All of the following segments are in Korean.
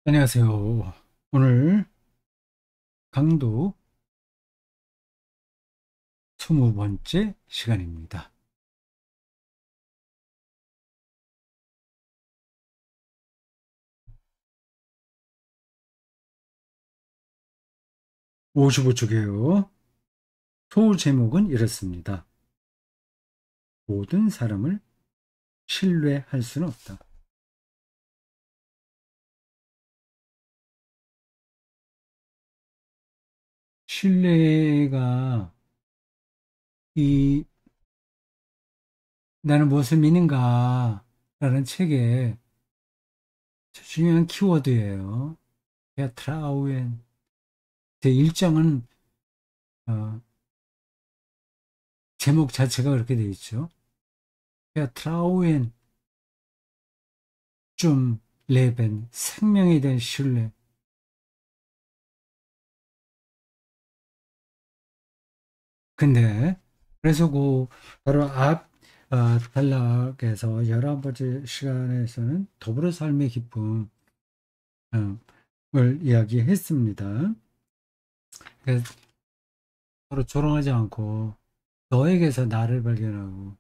안녕하세요. 오늘 강도 20번째 시간입니다. 55쪽이에요. 소 제목은 이렇습니다. 모든 사람을 신뢰할 수는 없다. 신뢰가 이 나는 무엇을 믿는가 라는 책의 중요한 키워드예요. 베트라우엔 제 일정은 어, 제목 자체가 그렇게 되어 있죠. 베트라우엔 좀 레벤 생명에 대한 신뢰. 근데 그래서 그 바로 앞 단락에서 11번째 시간에서는 더불어 삶의 기쁨을 이야기했습니다. 그래서 서로 조롱하지 않고 너에게서 나를 발견하고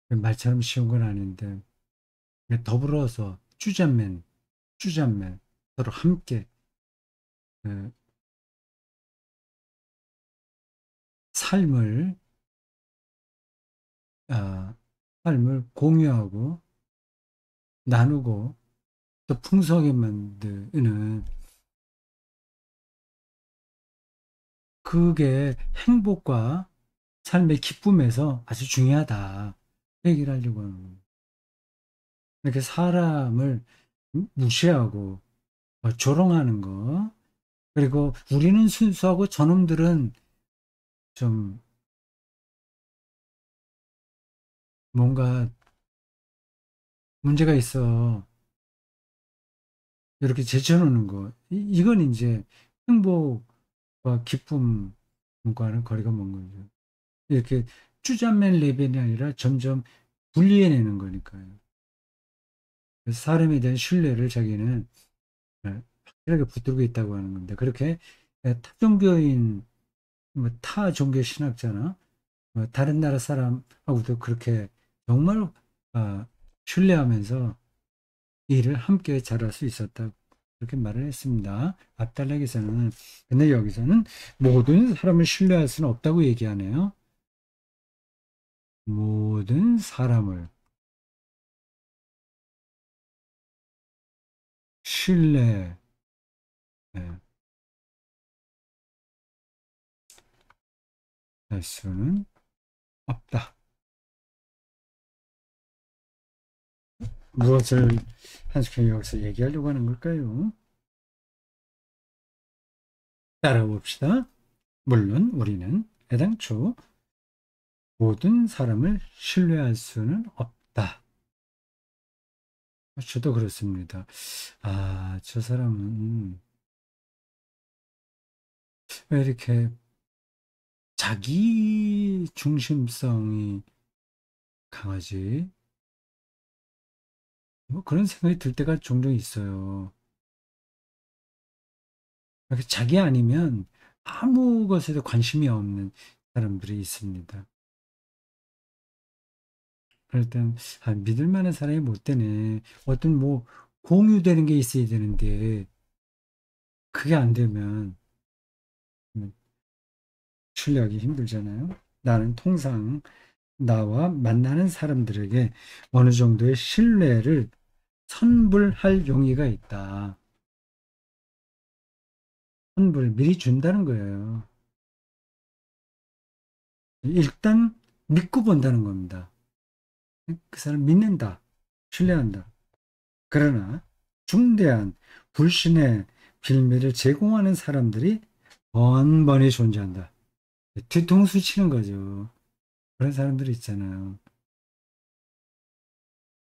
말처럼 쉬운 건 아닌데 더불어서 주잔맨 서로 함께 어, 삶을 어, 삶을 공유하고 나누고 또 풍성하게 만드는 그게 행복과 삶의 기쁨에서 아주 중요하다. 얘기를 하려고 하는 겁니다. 이렇게 사람을 무시하고 조롱하는 거, 그리고 우리는 순수하고 저놈들은 좀 뭔가 문제가 있어. 이렇게 제쳐놓는 거. 이건 이제 행복과 기쁨과는 거리가 먼 거죠. 이렇게 쭈잔맨 레벨이 아니라 점점 분리해내는 거니까요. 그래서 사람에 대한 신뢰를 자기는 확실하게 붙들고 있다고 하는 건데 그렇게 타종교인 타 종교 신학자나 다른 나라 사람하고도 그렇게 정말 어, 신뢰하면서 일을 함께 잘할 수 있었다 그렇게 말을 했습니다. 앞단락에서는 근데 여기서는 모든 사람을 신뢰할 수는 없다고 얘기하네요. 모든 사람을 신뢰할 수는 없다. 무엇을 한숙형이 여기서 얘기하려고 하는 걸까요? 따라봅시다. 물론 우리는 애당초 모든 사람을 신뢰할 수는 없다. 저도 그렇습니다. 아, 저 사람은 왜 이렇게 자기 중심성이 강하지? 뭐 그런 생각이 들 때가 종종 있어요. 이렇게 자기 아니면 아무 것에도 관심이 없는 사람들이 있습니다. 그럴 땐 믿을 만한 사람이 못 되네. 어떤 뭐 공유되는 게 있어야 되는데 그게 안 되면 신뢰하기 힘들잖아요. 나는 통상 나와 만나는 사람들에게 어느 정도의 신뢰를 선불할 용의가 있다. 선불 미리 준다는 거예요. 일단 믿고 본다는 겁니다. 그 사람 믿는다. 신뢰한다. 그러나 중대한 불신의 빌미를 제공하는 사람들이 번번이 존재한다. 뒤통수 치는 거죠. 그런 사람들이 있잖아요.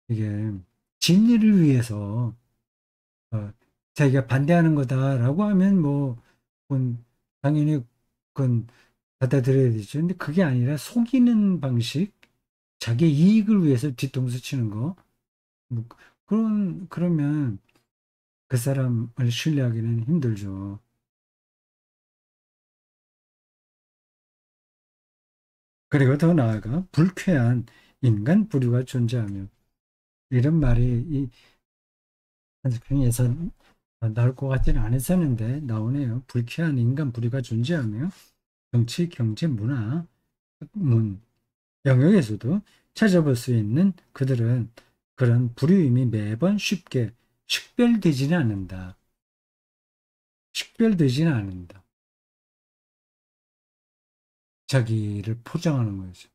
이게 진리를 위해서 자기가 반대하는 거다라고 하면 뭐 그건 당연히 그건 받아들여야 되죠. 근데 그게 아니라 속이는 방식, 자기 이익을 위해서 뒤통수 치는 거, 뭐 그러면 그 사람을 신뢰하기는 힘들죠. 그리고 더 나아가 불쾌한 인간 부류가 존재하며 이런 말이 이 한국에서 나올 것 같지는 않았었는데 나오네요. 불쾌한 인간 부류가 존재하며 정치, 경제, 문화, 문 영역에서도 찾아볼 수 있는 그들은 그런 부류임이 매번 쉽게 식별되지는 않는다. 식별되지는 않는다. 자기를 포장하는 거죠.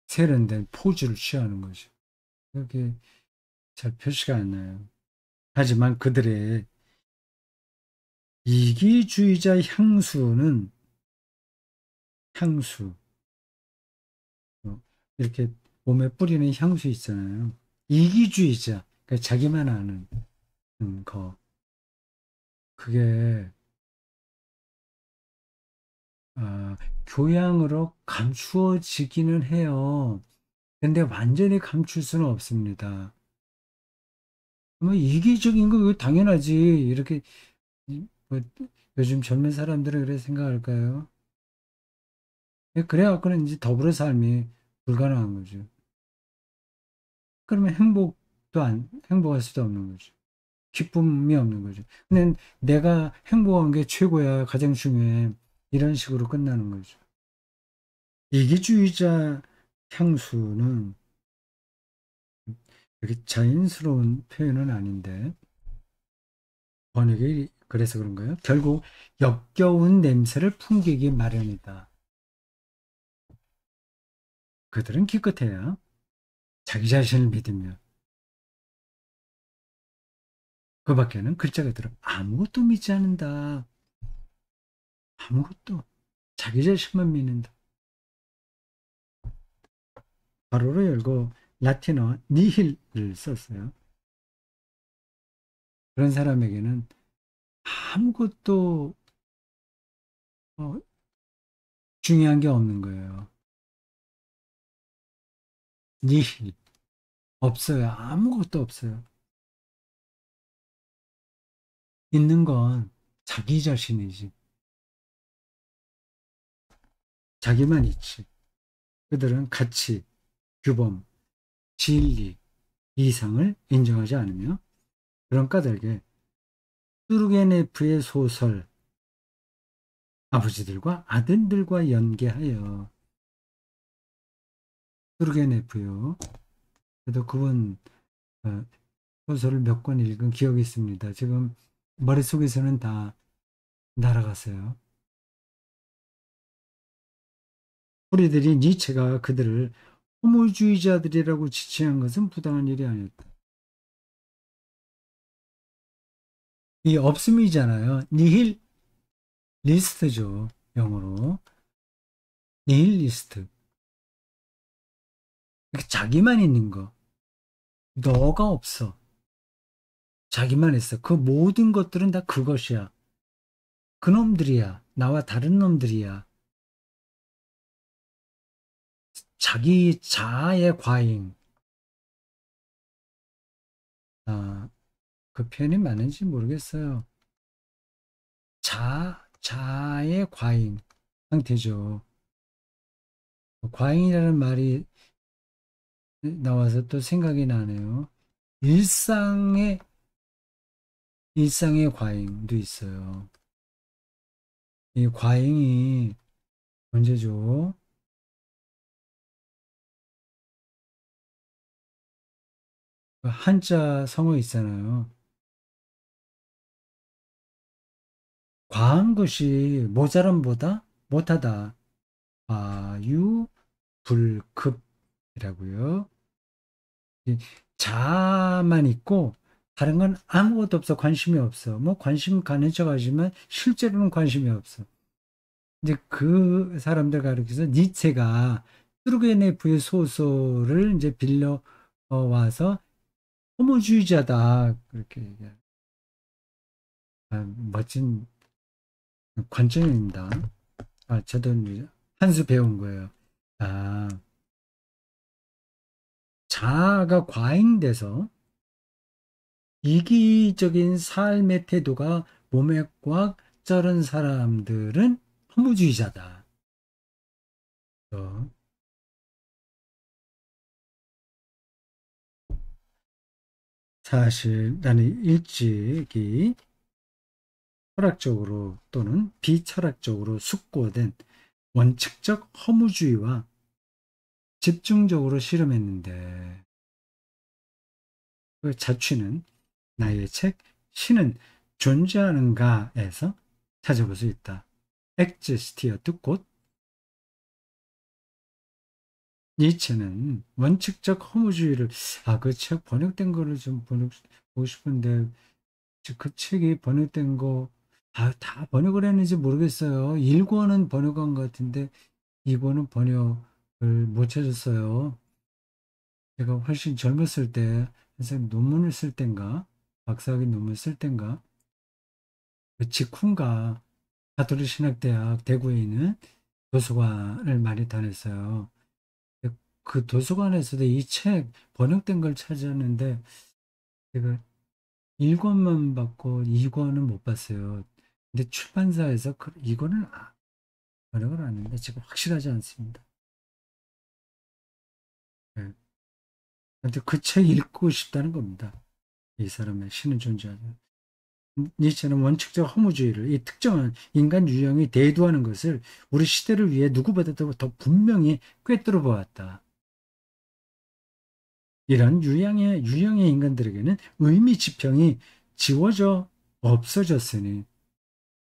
세련된 포즈를 취하는 거죠. 그게 잘 표시가 안 나요. 하지만 그들의 이기주의자 향수, 어, 이렇게 몸에 뿌리는 향수 있잖아요. 이기주의자, 그러니까 자기만 아는 거. 그게 아, 교양으로 감추어지기는 해요. 근데 완전히 감출 수는 없습니다. 뭐 이기적인 거 당연하지. 이렇게 뭐 요즘 젊은 사람들은 그렇게 생각할까요? 그래갖고는 이제 더불어 삶이 불가능한 거죠. 그러면 행복할 수도 없는 거죠. 기쁨이 없는 거죠. 근데 내가 행복한 게 최고야, 가장 중요해. 이런 식으로 끝나는 거죠. 이기주의자 향수는 이렇게 자연스러운 표현은 아닌데, 번역이 그래서 그런가요? 결국 역겨운 냄새를 풍기기 마련이다. 그들은 기껏해야 자기 자신을 믿으며 그 밖에는 글자가 들어 아무것도 믿지 않는다. 아무것도 자기 자신만 믿는다. 가로로 열고 라틴어 니힐을 썼어요. 그런 사람에게는 아무것도 어, 중요한 게 없는 거예요. 니힐 없어요. 아무것도 없어요. 있는 건 자기 자신이지. 자기만 있지. 그들은 가치, 규범, 진리, 이상을 인정하지 않으며 그런 까닭에 뚜르게네프의 소설 아버지들과 아들들과 연계하여 뚜르게네프요. 그래도 그분 어, 소설을 몇 권 읽은 기억이 있습니다. 지금 머릿속에서는 다 날아갔어요. 우리들이 니체가 그들을 호모주의자들이라고 지칭한 것은 부당한 일이 아니었다. 이 없음이잖아요. 니힐 리스트죠. 영어로. 니힐 리스트. 자기만 있는 거. 너가 없어. 자기만 있어. 그 모든 것들은 다 그것이야. 그놈들이야. 나와 다른 놈들이야. 자기 자아의 과잉. 아, 그 표현이 맞는지 모르겠어요. 자아의 과잉 상태죠. 과잉이라는 말이 나와서 또 생각이 나네요. 일상의, 일상의 과잉도 있어요. 이 과잉이 언제죠? 그 한자 성어 있잖아요. 과한 것이 모자람보다 못하다. 과유 불급이라고요. 이 자만 있고 다른 건 아무것도 없어. 관심이 없어. 뭐 관심 가는 척 하지만 실제로는 관심이 없어. 이제 그 사람들 가르쳐서 니체가 뚜르게네프의 소설을 이제 빌려 와서 호모주의자다 그렇게 얘기해요. 아, 멋진 관점입니다. 아, 저도 한 수 배운 거예요. 아, 자아가 과잉돼서 이기적인 삶의 태도가 몸에 꽉 쩔은 사람들은 허무주의자다. 어, 사실 나는 일찍이 철학적으로 또는 비철학적으로 숙고된 원칙적 허무주의와 집중적으로 실험했는데 그 자취는 나의 책 신은 존재하는가에서 찾아볼 수 있다. 엑지스티어트 곧 니체는 원칙적 허무주의를 그 책 번역된 거를 좀 보고 싶은데 그 책이 번역된 거 다 번역을 했는지 모르겠어요. 1권은 번역한 것 같은데 2권은 번역을 못 찾았어요. 제가 훨씬 젊었을 때 선생님 논문을 쓸 땐가 박사학위 논문 쓸 땐가 그 직후인가 가톨릭 신학대학 대구에 있는 도서관을 많이 다녔어요. 그 도서관에서도 이 책 번역된 걸 찾았는데 제가 1권만 봤고 2권은 못 봤어요. 근데 출판사에서 2권은 번역을 안 했는데 지금 확실하지 않습니다. 네. 근데 그 책 읽고 싶다는 겁니다. 이 사람의 신은 존재하죠. 니체는 원칙적 허무주의를 이 특정한 인간 유형이 대두하는 것을 우리 시대를 위해 누구보다도 더 분명히 꿰뚫어 보았다. 이런 유형의 인간들에게는 의미 지평이 지워져 없어졌으니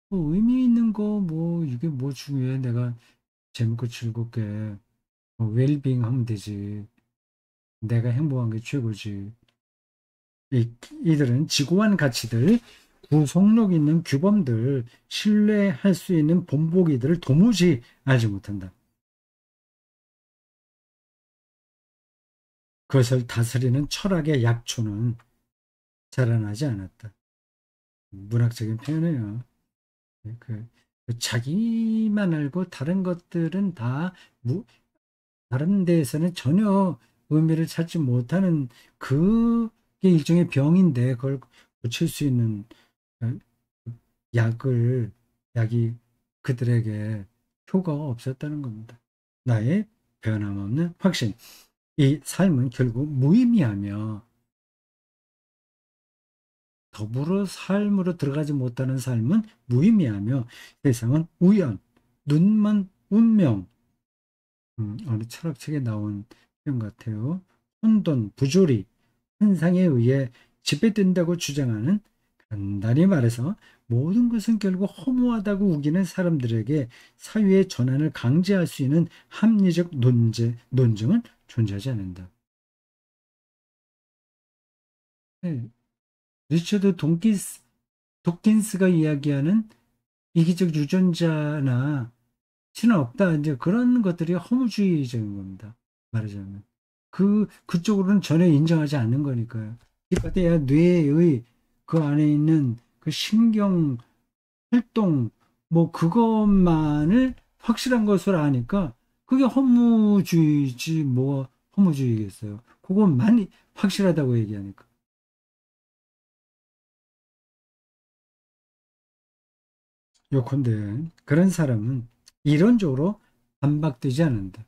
뭐 의미 있는 거 뭐 이게 뭐 중요해 내가 재밌고 즐겁게 뭐 웰빙 하면 되지 내가 행복한 게 최고지 이들은 지고한 가치들 구속력 있는 규범들 신뢰할 수 있는 본보기들을 도무지 알지 못한다. 그것을 다스리는 철학의 약초는 자라나지 않았다. 문학적인 표현이에요. 그, 그 자기만 알고 다른 것들은 다 다른 데에서는 전혀 의미를 찾지 못하는 그게 일종의 병인데 그걸 고칠 수 있는 어, 약을 약이 그들에게 효과가 없었다는 겁니다. 나의 변함없는 확신. 이 삶은 결국 무의미하며 더불어 삶으로 들어가지 못하는 삶은 무의미하며 세상은 우연, 눈먼 운명, 어느 철학책에 나온 표현 같아요. 혼돈, 부조리, 현상에 의해 지배된다고 주장하는 간단히 말해서 모든 것은 결국 허무하다고 우기는 사람들에게 사유의 전환을 강제할 수 있는 합리적 논증은 존재하지 않는다. 네, 리처드 도킨스가 이야기하는 이기적 유전자나 신은 없다. 이제 그런 것들이 허무주의적인 겁니다. 말하자면. 그쪽으로는 전혀 인정하지 않는 거니까요. 이빠야 뇌의 그 안에 있는 그 신경 활동, 뭐 그것만을 확실한 것으로 아니까 그게 허무주의지 뭐 허무주의겠어요. 그것만 확실하다고 얘기하니까. 요컨대 그런 사람은 이론적으로 반박되지 않는다.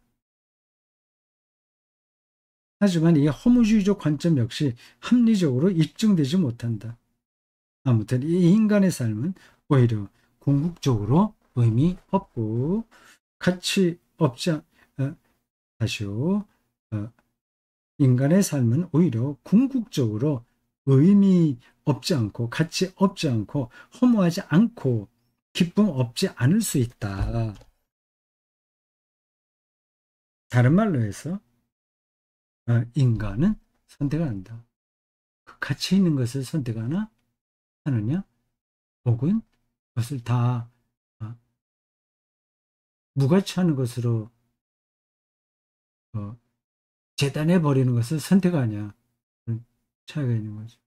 하지만 이 허무주의적 관점 역시 합리적으로 입증되지 못한다. 아무튼 이 인간의 삶은 오히려 궁극적으로 의미 없고 가치 없지 다시요. 어, 인간의 삶은 오히려 궁극적으로 의미 없지 않고 가치 없지 않고 허무하지 않고 기쁨 없지 않을 수 있다. 다른 말로 해서 인간은 선택한다. 그 가치 있는 것을 선택하나 하느냐 혹은 그것을 다 어, 무가치하는 것으로 어, 재단해 버리는 것을 선택하냐 그런 차이가 있는 거죠.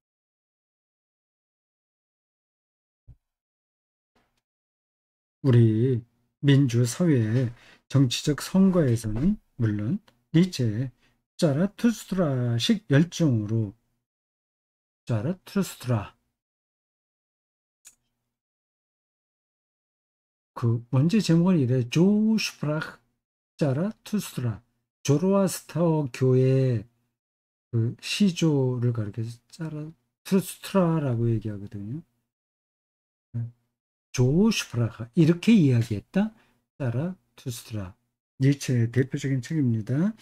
우리 민주 사회의 정치적 선거에서는 물론 니체의 자라투스트라식 열정으로 자라투스트라 그 원제 제목은 이래 조슈프라흐 자라투스트라 조로아스터 교의 그 시조를 가리켜서 자라투스트라라고 얘기하거든요. 조슈프라하 이렇게 이야기했다. 자라투스트라 니체의 대표적인 책입니다.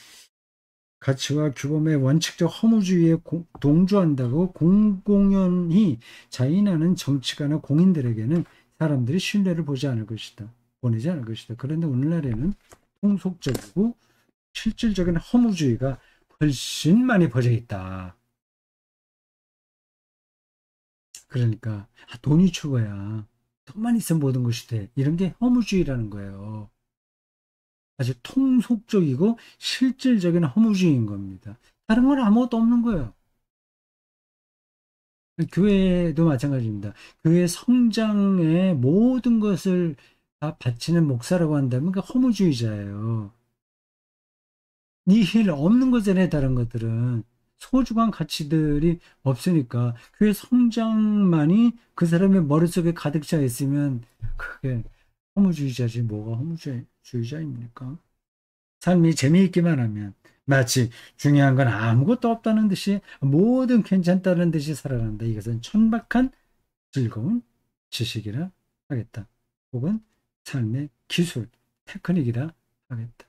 가치와 규범의 원칙적 허무주의에 동조한다고 공공연히 자인하는 정치가나 공인들에게는 사람들이 신뢰를 보지 않을 것이다. 보내지 않을 것이다. 그런데 오늘날에는 통속적이고 실질적인 허무주의가 훨씬 많이 퍼져 있다. 그러니까 돈이 최고야. 돈만 있으면 모든 것이 돼. 이런 게 허무주의라는 거예요. 아주 통속적이고 실질적인 허무주의인 겁니다. 다른 건 아무것도 없는 거예요. 교회도 마찬가지입니다. 교회 성장에 모든 것을 다 바치는 목사라고 한다면 그 허무주의자예요. 니힐 없는 거잖아요. 다른 것들은. 소중한 가치들이 없으니까 교회 성장만이 그 사람의 머릿속에 가득 차 있으면 그게 허무주의자지 뭐가 허무주의자입니까? 삶이 재미있기만 하면 마치 중요한 건 아무것도 없다는 듯이 뭐든 괜찮다는 듯이 살아간다. 이것은 천박한 즐거운 지식이라 하겠다. 혹은 삶의 기술, 테크닉이라 하겠다.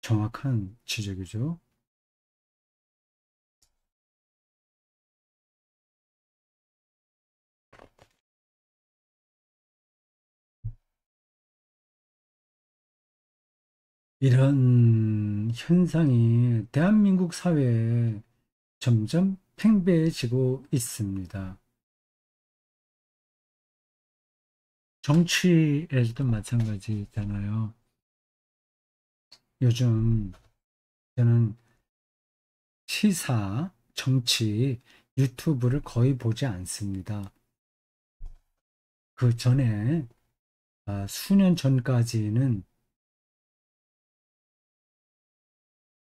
정확한 지적이죠. 이런 현상이 대한민국 사회에 점점 팽배해지고 있습니다. 정치에서도 마찬가지잖아요. 요즘 저는 시사, 정치, 유튜브를 거의 보지 않습니다. 그 전에, 수년 전까지는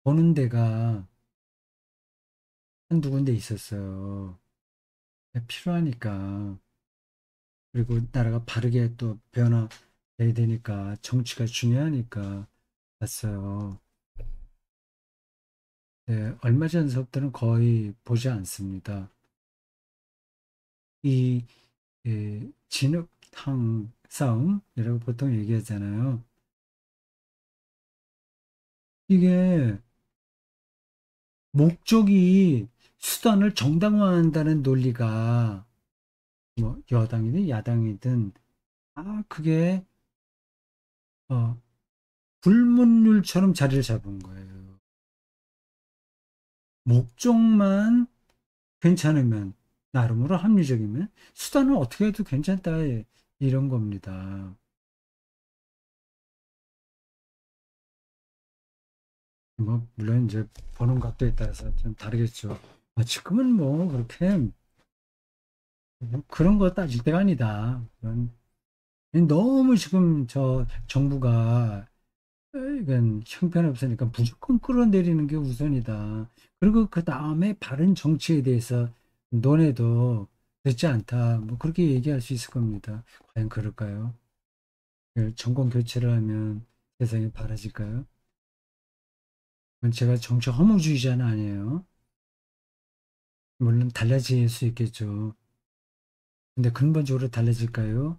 보는 데가 한두 군데 있었어요. 필요하니까. 그리고 나라가 바르게 또 변화해야 되니까, 정치가 중요하니까 봤어요. 네, 얼마 전서부터는 거의 보지 않습니다. 이 진흙탕 싸움이라고 보통 얘기하잖아요. 이게 목적이 수단을 정당화한다는 논리가 뭐 여당이든 야당이든 그게 어, 불문율처럼 자리를 잡은 거예요. 목적만 괜찮으면 나름으로 합리적이면 수단은 어떻게 해도 괜찮다 이런 겁니다. 뭐 물론 이제 보는 각도에 따라서 좀 다르겠죠. 지금은 뭐 그렇게 뭐 그런 거 따질 때가 아니다. 너무 지금 저 정부가 이건 형편없으니까 무조건 끌어내리는 게 우선이다. 그리고 그 다음에 바른 정치에 대해서 논해도 늦지 않다. 뭐 그렇게 얘기할 수 있을 겁니다. 과연 그럴까요? 정권 교체를 하면 세상이 바라질까요? 제가 정치 허무주의자는 아니에요. 물론 달라질 수 있겠죠. 근데 근본적으로 달라질까요?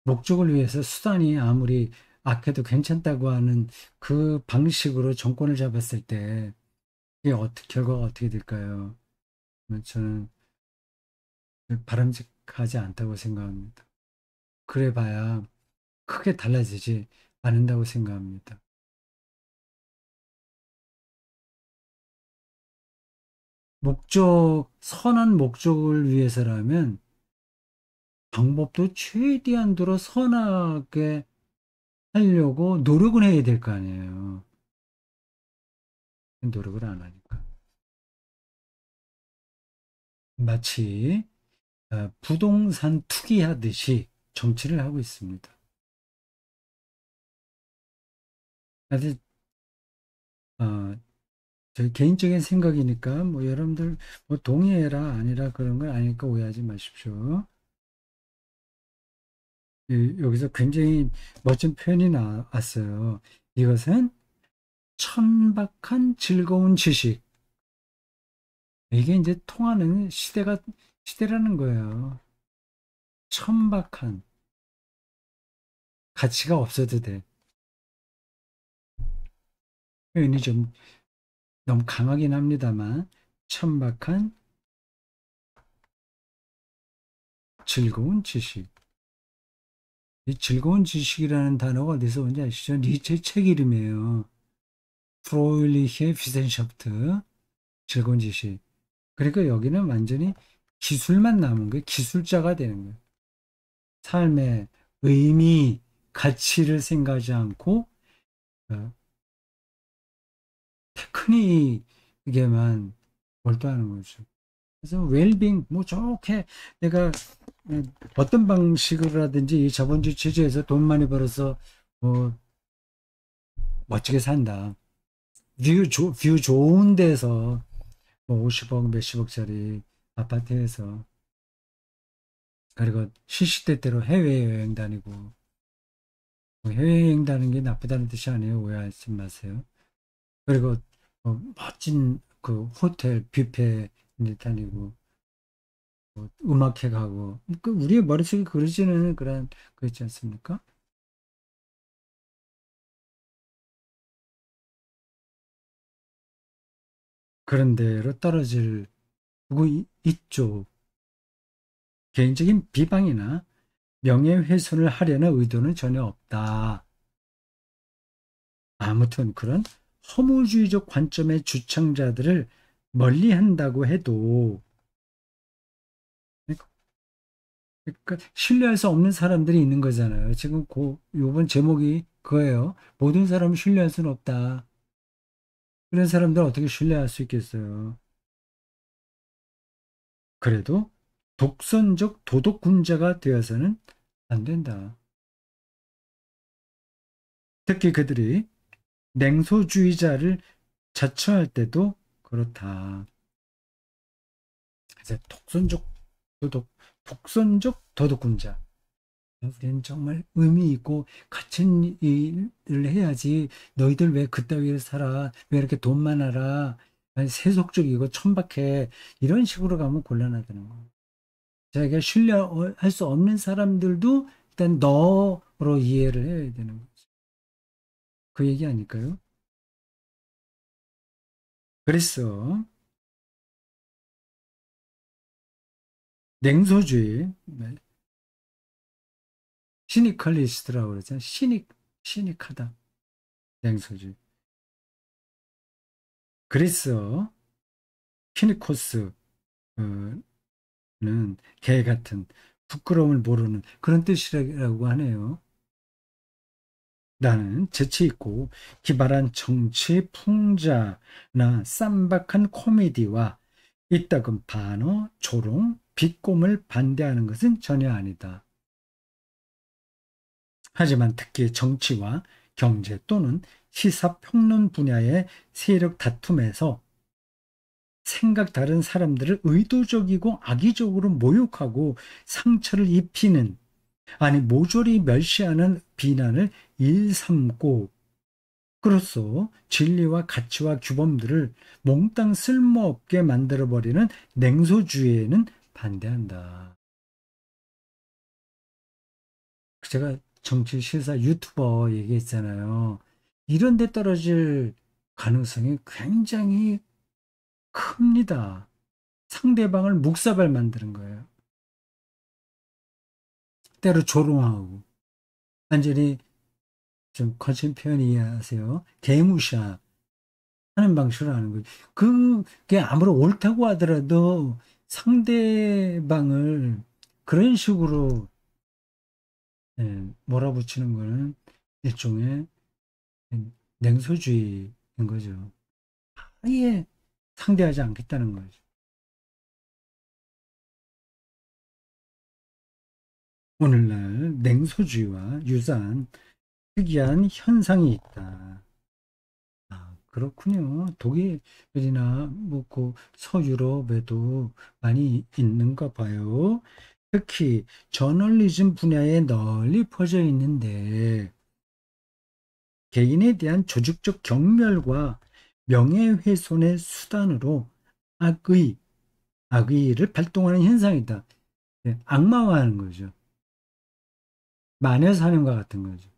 목적을 위해서 수단이 아무리 악해도 괜찮다고 하는 그 방식으로 정권을 잡았을 때 이게 결과가 어떻게 될까요? 저는 바람직하지 않다고 생각합니다. 그래 봐야 크게 달라지지 않는다고 생각합니다. 선한 목적을 위해서라면 방법도 최대한도로 선하게 하려고 노력은 해야 될 거 아니에요. 노력을 안 하니까. 마치 부동산 투기하듯이 정치를 하고 있습니다. 아주 어, 저 개인적인 생각이니까 뭐 여러분들 뭐 동의해라 아니라 그런 건 아니니까 오해하지 마십시오. 여기서 굉장히 멋진 표현이 나왔어요. 이것은 천박한 즐거운 지식. 이게 이제 통하는 시대라는 거예요. 천박한 가치가 없어도 돼. 표현이 좀 너무 강하긴 합니다만 천박한 즐거운 지식. 이 즐거운 지식이라는 단어가 어디서 온지 아시죠? 니체 책 이름이에요. 프로일리히의 비센샤프트. 즐거운 지식. 그러니까 여기는 완전히 기술만 남은 거예요. 기술자가 되는 거예요. 삶의 의미, 가치를 생각하지 않고 어, 테크닉에만 몰두하는 거죠. 그래서 웰빙 뭐 좋게 내가 어떤 방식으로 라든지 이 자본주의 체제에서 돈 많이 벌어서 뭐 멋지게 산다. 뷰 좋은 데서 뭐 50억 몇십억짜리 아파트에서 그리고 시시때때로 해외여행 다니고 뭐 해외여행 다니는 게 나쁘다는 뜻이 아니에요. 오해하지 마세요. 그리고 멋진 그 호텔 뷔페 다니고 뭐 음악회 가고 그 우리의 머릿속에 그려지는 그런 거 있지 않습니까? 그런 데로 떨어질 고 있죠. 개인적인 비방이나 명예훼손을 하려는 의도는 전혀 없다. 아무튼 그런 허무주의적 관점의 주창자들을 멀리한다고 해도 그러니까 신뢰할 수 없는 사람들이 있는 거잖아요. 지금 요번 제목이 그거예요. 모든 사람을 신뢰할 수는 없다. 그런 사람들 어떻게 신뢰할 수 있겠어요? 그래도 독선적 도덕군자가 되어서는 안 된다. 특히 그들이 냉소주의자를 자처할 때도 그렇다. 그래서 독선적 도덕군자. 우리는 정말 의미 있고 갇힌 일을 해야지. 너희들 왜 그따위로 살아? 왜 이렇게 돈 많아라? 아니, 세속적이고 천박해. 이런 식으로 가면 곤란하다는 거. 자기가 신뢰할 수 없는 사람들도 일단 너로 이해를 해야 되는 거죠. 그 얘기 아닐까요? 그랬어. 냉소주의, 네. 시니컬리스트라고 그러잖아. 시닉하다. 냉소주의. 그랬어. 키니코스, 개 같은 부끄러움을 모르는 그런 뜻이라고 하네요. 나는 재치 있고 기발한 정치 풍자나 쌈박한 코미디와 이따금 반어, 조롱, 비꼼을 반대하는 것은 전혀 아니다. 하지만 특히 정치와 경제 또는 시사평론 분야의 세력 다툼에서 생각 다른 사람들을 의도적이고 악의적으로 모욕하고 상처를 입히는 아니 모조리 멸시하는 비난을 일삼고 그로써 진리와 가치와 규범들을 몽땅 쓸모없게 만들어버리는 냉소주의에는 반대한다. 제가 정치 시사 유튜버 얘기했잖아요. 이런 데 떨어질 가능성이 굉장히 큽니다. 상대방을 묵사발 만드는 거예요. 때로 조롱하고 완전히 좀 거친 표현 이해하세요. 개무시하는 방식으로 하는 거예요. 그게 아무리 옳다고 하더라도 상대방을 그런 식으로 몰아붙이는 거는 일종의 냉소주의인 거죠. 아예 상대하지 않겠다는 거죠. 오늘날 냉소주의와 유사한 특이한 현상이 있다. 그렇군요. 독일이나 뭐 그 서유럽에도 많이 있는가 봐요. 특히 저널리즘 분야에 널리 퍼져 있는데 개인에 대한 조직적 경멸과 명예훼손의 수단으로 악의, 악의를 발동하는 현상이다. 예, 악마화하는 거죠. 마녀 사냥과 같은 거죠.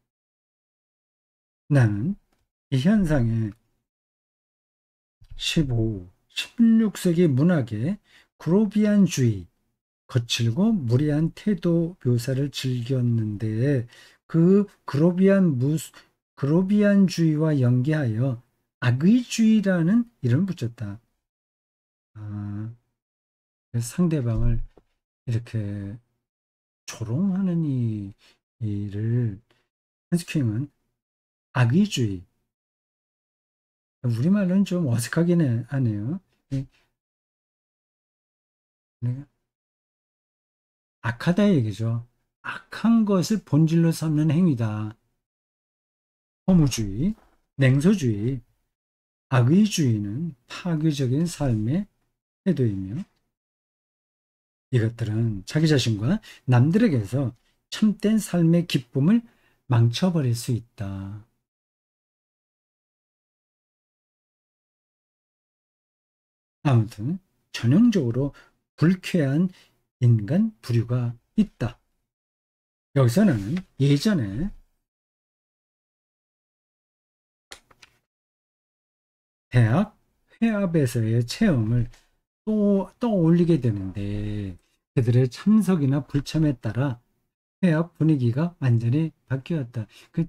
나는 이 현상에 15, 16세기 문학의 그로비안주의, 거칠고 무례한 태도 묘사를 즐겼는데 그 그로비안주의와 연계하여 악의주의라는 이름을 붙였다. 아, 그래서 상대방을 이렇게 조롱하는 이 일을 한스킹은 악의주의, 우리말로는 좀 어색하긴 하네요. 이- 네, 악하다 얘기죠. 악한 것을 본질로 삼는 행위다. 허무주의, 냉소주의, 악의주의는 파괴적인 삶의 태도이며 이것들은 자기 자신과 남들에게서 참된 삶의 기쁨을 망쳐버릴 수 있다. 아무튼 전형적으로 불쾌한 인간 부류가 있다. 여기서는 예전에 대학 회합에서의 체험을 또 떠올리게 되는데 그들의 참석이나 불참에 따라 회합 분위기가 완전히 바뀌었다. 그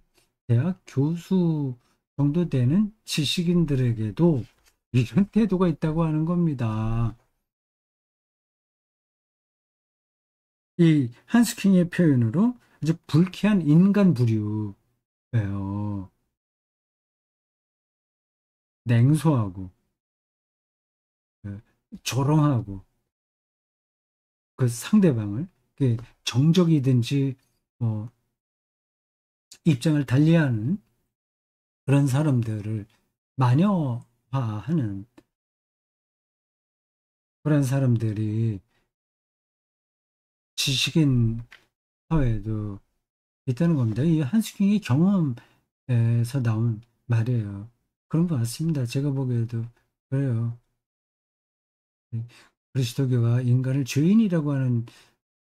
대학 교수 정도 되는 지식인들에게도 이런 태도가 있다고 하는 겁니다. 이 한스킹의 표현으로 아주 불쾌한 인간 부류예요. 냉소하고 그 조롱하고 그 상대방을 그 정적이든지 뭐 입장을 달리하는 그런 사람들을 마녀화하는 그런 사람들이 지식인 사회에도 있다는 겁니다. 이 한스킹의 경험에서 나온 말이에요. 그런 것 같습니다. 제가 보기에도 그래요. 그리스도교가 인간을 죄인이라고 하는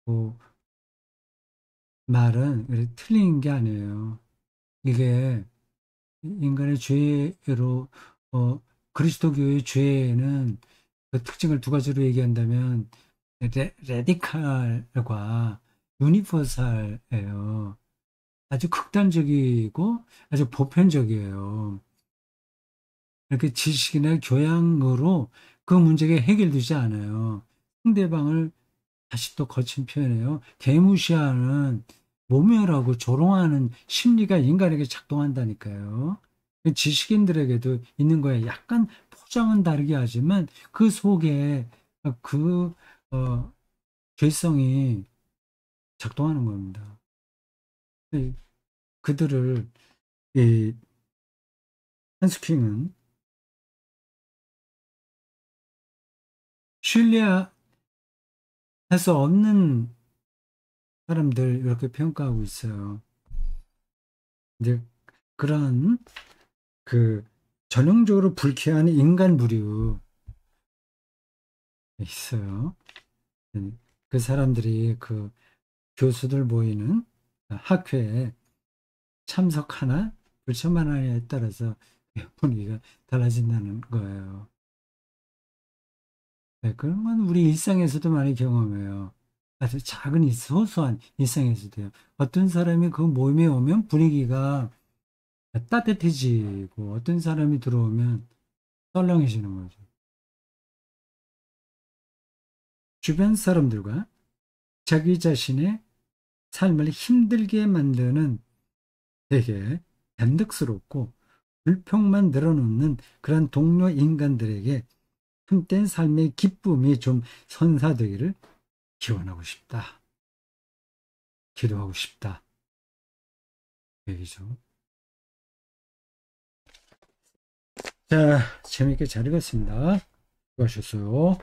그 말은 틀린 게 아니에요. 이게 인간의 죄로 그리스도교의 죄는 그 특징을 두 가지로 얘기한다면 레디칼과 유니버살이에요. 아주 극단적이고 아주 보편적이에요. 이렇게 지식이나 교양으로 그 문제가 해결되지 않아요. 상대방을 다시 또 거친 표현이에요. 개무시하는 모멸하고 조롱하는 심리가 인간에게 작동한다니까요. 지식인들에게도 있는 거예요. 약간 포장은 다르게 하지만 그 속에 그 어, 죄성이 작동하는 겁니다. 그들을 이 한스킹은 신뢰할 수 없는 사람들 이렇게 평가하고 있어요. 이제 그런 그 전형적으로 불쾌한 인간 부류 있어요. 그 사람들이 그 교수들 모이는 학회에 참석하나 불참하나에 따라서 분위기가 달라진다는 거예요. 네, 그런 건 우리 일상에서도 많이 경험해요. 아주 작은 소소한 일상에서도요. 어떤 사람이 그 모임에 오면 분위기가 따뜻해지고 어떤 사람이 들어오면 썰렁해지는 거죠. 주변 사람들과 자기 자신의 삶을 힘들게 만드는 되게 변덕스럽고 불평만 늘어놓는 그런 동료 인간들에게 참된 삶의 기쁨이 좀 선사되기를 기원하고 싶다. 기도하고 싶다. 그 얘기죠. 자, 재밌게 잘 읽었습니다. 수고하셨어요.